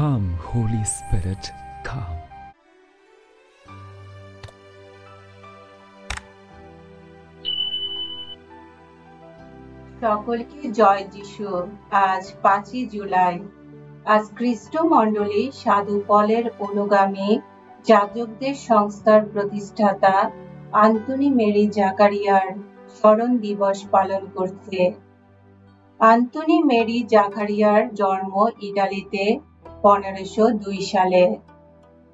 Come, Holy Spirit, come. সকলকে জয় যিশু। আজ 5ই জুলাই। আজ খ্রিস্টমণ্ডলী সাধু পলের অনুগামী যাজকদের সংস্থার প্রতিষ্ঠাতা আন্তোনি মেরি জাকারিয়ার স্মরণ দিবস পালন করছে। আন্তোনি মেরি জাকারিয়ার জন্ম ইটালিতে 1502 সালে।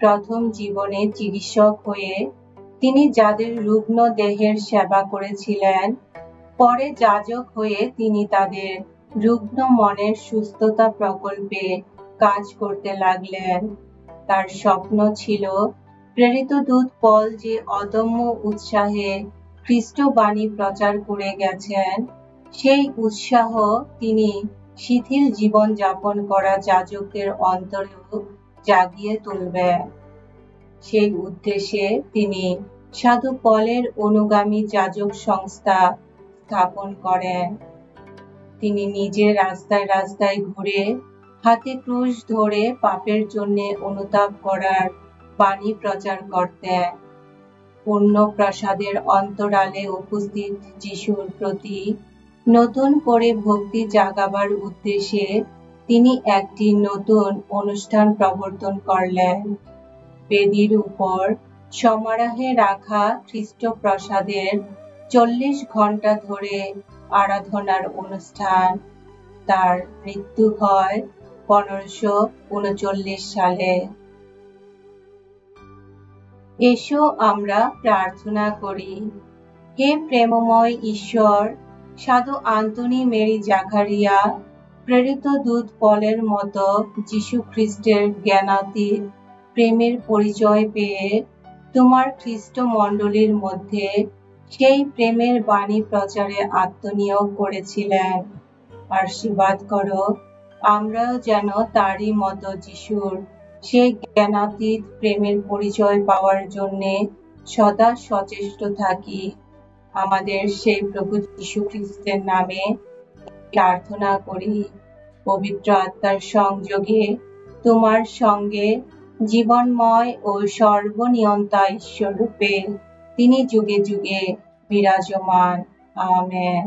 প্রথম জীবনে চিকিৎসক হয়ে তিনি যাদের রুগ্ন দেহের সেবা করেছিলেন, পরে যাজক হয়ে তিনি তাদের রুগ্ন মনের সুস্থতা প্রকল্পে কাজ করতে লাগলেন। তার স্বপ্ন ছিল প্রেরিত দূত পল যে অদম্য উৎসাহে খ্রিস্টবাণী প্রচার করে গেছেন, সেই উৎসাহ তিনি শিথিল জীবন যাপন করা যাজকদের অন্তরেও জাগিয়ে তুলবেন। সেই উদ্দেশ্যে তিনি সাধু পলের অনুগামী যাজক সংস্থা স্থাপন করেন। তিনি নিজে রাস্তায় রাস্তায় ঘুরে হাতে ক্রুশ ধরে পাপের জন্য অনুতাপ করার বাণী প্রচার করতেন। পূর্ণ প্রসাদের অন্তরালে উপস্থিত যিশুর প্রতি নতুন করে ভক্তি জাগাবার উদ্দেশ্যে তিনি একটি নতুন অনুষ্ঠান প্রবর্তন করলেন। বেদির উপর সমারোহে রাখা খ্রিস্ট প্রসাদের 40 ঘন্টা ধরে আরাধনার অনুষ্ঠান। তার মৃত্যু হয় 1539 সালে। এসো আমরা প্রার্থনা করি। হে প্রেমময় ঈশ্বর, সাধু আন্তোনি মেরি জাকারিয়া প্রেরিত দূত পলের মতো যিশু খ্রিস্টের জ্ঞানাতীত প্রেমের পরিচয় পেয়ে তোমার খ্রিস্ট মণ্ডলীর মধ্যে সেই প্রেমের বাণী প্রচারে আত্মনিয়োগ করেছিলেন। আশীর্বাদ করো আমরাও যেন তারই মতো যিশুর সেই জ্ঞানাতীত প্রেমের পরিচয় পাওয়ার জন্য সদা সচেষ্ট থাকি। আমাদের সেই প্রভু যিশু খ্রিস্টের নামে প্রার্থনা করি। পবিত্র আত্মার সংযোগে তোমার সঙ্গে জীবনময় ও সর্বনিয়ন্তা ঈশ্বর রূপে তিনি যুগে যুগে বিরাজমান। আমেন।